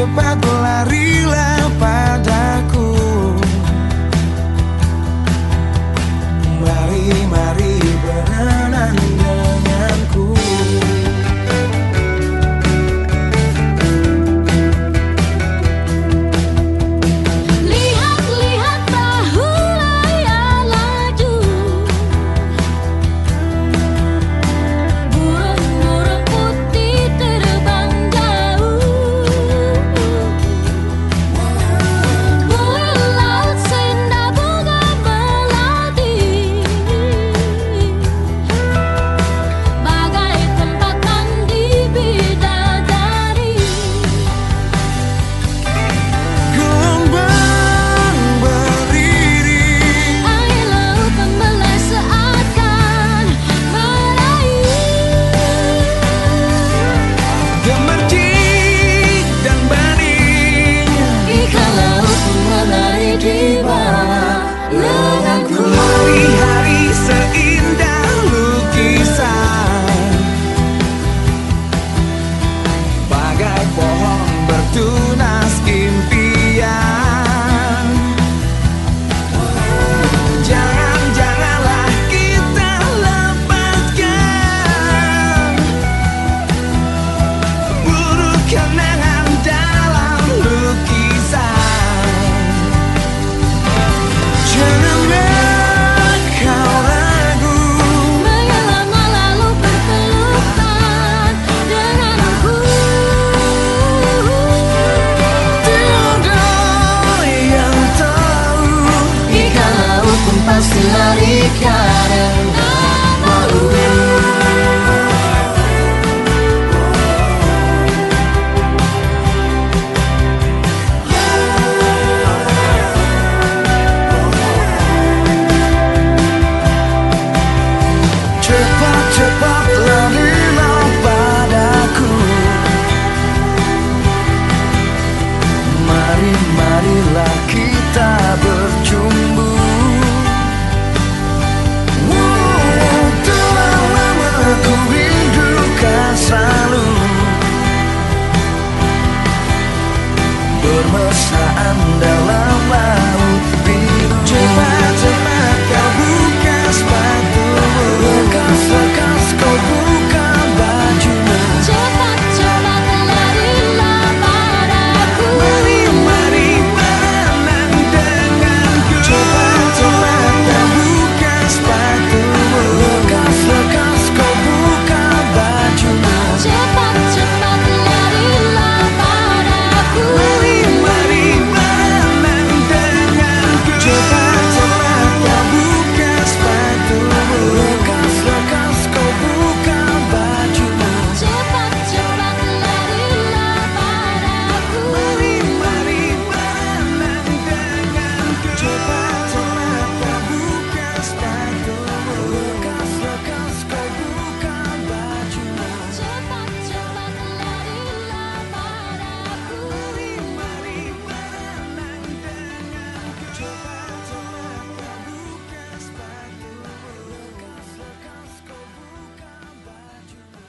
cepat larilah padaku. Mari, mari berenang denganku. Lihat-lihat perahu layar laju, burung-burung putih terbang jauh. Buih laut senja bunga melati, bagai tempat mandi bidadari. Gelombang berdiri, Air laut membelai seakan meraih. gemercik dan bening. Ikan laut menari di bawah lenganku. Hari-hari seindah lukisan, bagai pohon bertunas impian. Jangan-janganlah kita lepaskan buruk kenangan dalam lukisan. Janganlah kau ragu, Mengelama lalu berpelukan dengan aku. tiada yang tahu. Ikan laut pun pasti lari karena malu. Cepat-cepat larilah padaku. Mari, marilah kita bercumbu. Telah lama ku rindukan selalu bermesraan dalam laut biru. Cepat-cepat kau buka sepatumu, lekas-lekas kau buka bajumu. Cepat-cepat larilah padaku. Mari, mari berenang denganku. Cepat-cepat kau buka sepatumu, lekas-lekas kau buka bajumu. Cepat-cepat larilah padaku. Mari, mari berenang denganku. Cepat-cepat kau buka sepatumu, lekas-lekas kau buka bajumu. Cepat-cepat larilah padaku. Mari, mari berenang denganku. Cepat-cepat kau buka sepatumu, lekas-lekas kau buka bajumu. Cepat-cepat larilah padaku. Mari, mari berenang denganku. Cepat-cepat kau buka sepatumu, lekas-lekas kau buka bajumu.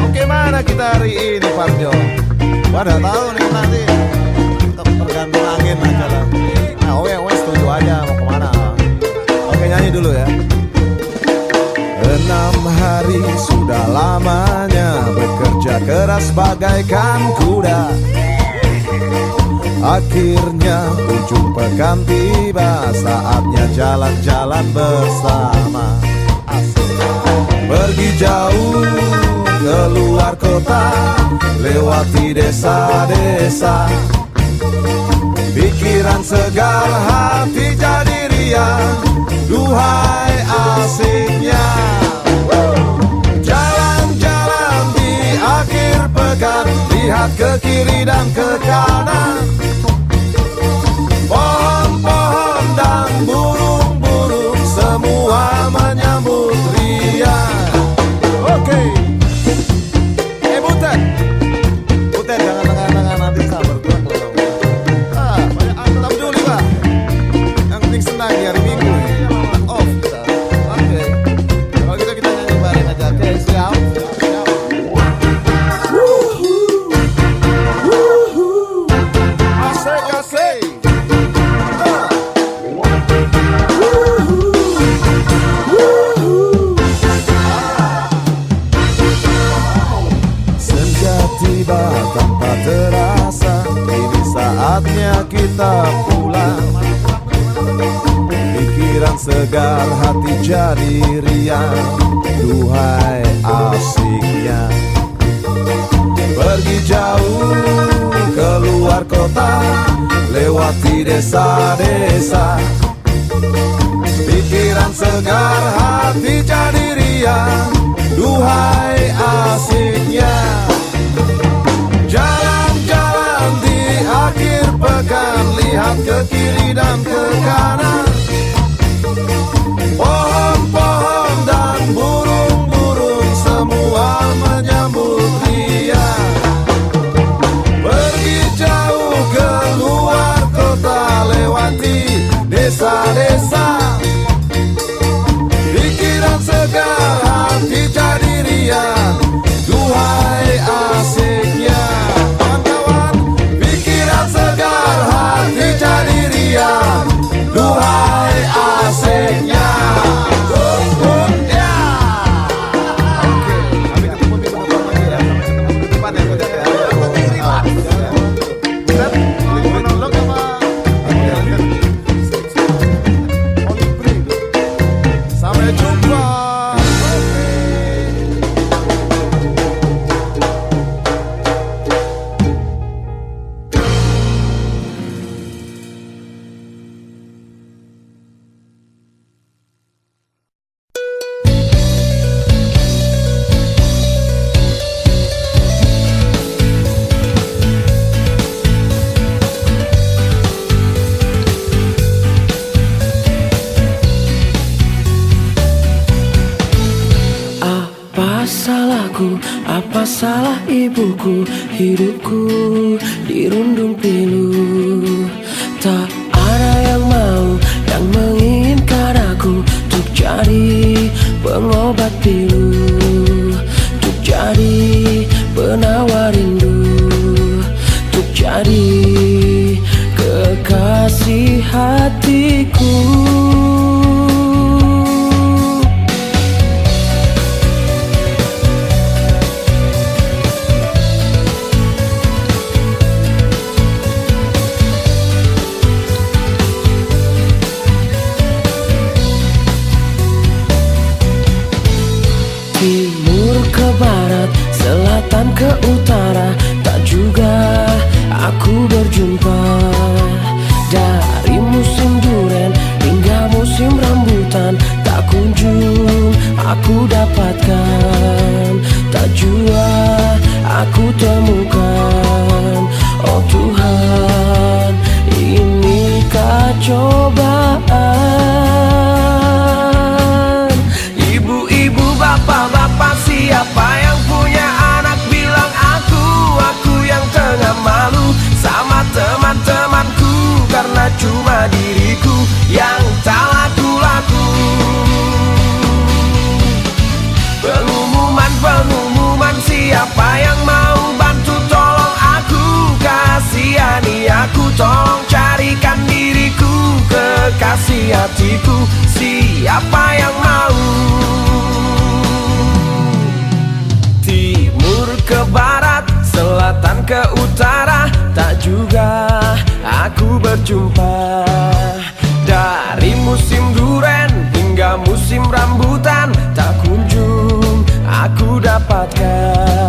Oke, mana kita hari ini, Parjo? Pada tahu nih nanti tergantung angin aja lah. Nah, oke, setuju aja mau kemana. Oke, nyanyi dulu ya. 6 hari sudah lamanya bekerja keras bagaikan kuda. Akhirnya ujung pekan tiba, saatnya jalan-jalan bersama. Pergi jauh ke luar kota, lewati desa-desa. Pikiran segar, hati jadi riang, duhai asiknya. Jalan-jalan di akhir pekan, lihat ke kiri dan ke kanan. Pohon-pohon dan burung-burung semua menyambut riang. Oke. Butet. Butet, jangan nanti sabar gua kalau. Banyak tapi dulu, Pak. Yang tiba tanpa terasa, ini saatnya kita pulang. Pikiran segar, hati jadi riang, duhai asiknya. Pergi jauh keluar kota, lewati desa-desa. Pikiran segar, hati jadi riang, duhai asiknya. Jalan-jalan di akhir pekan, lihat ke kiri dan ke kanan. Pohon-pohon dan burung-burung semua menyambut dia. Pergi jauh keluar kota, lewati desa-desa. Pikiran segar, hati jadi riang, duhai asiknya. Kawan-kawan, pikiran segar, hati jadi riang, duhai asiknya. Sampai jumpa. Apa salah ibuku, hidupku dirundung pilu. Tak ada yang mau, yang menginginkan aku untuk jadi pengobat pilu, untuk jadi penawar rindu, untuk jadi kekasih hatiku. Timur ke barat, selatan ke utara, tak juga aku berjumpa. Dari musim duren hingga musim rambutan, tak kunjung aku dapatkan, tak jua aku temukan. Oh Tuhan, inikah cobaan? Ibu-ibu, bapak-bapak, siapa yang punya anak bilang aku yang tengah malu sama teman-temanku, karena cuma diriku yang tak laku-laku. Pengumuman, siapa yang mau bantu tolong aku, kasihani aku, tolong carikan diriku kekasih hatiku. Siapa yang mau? Timur ke barat, selatan ke utara, tak juga aku berjumpa. Dari musim duren hingga musim rambutan, tak kunjung aku dapatkan,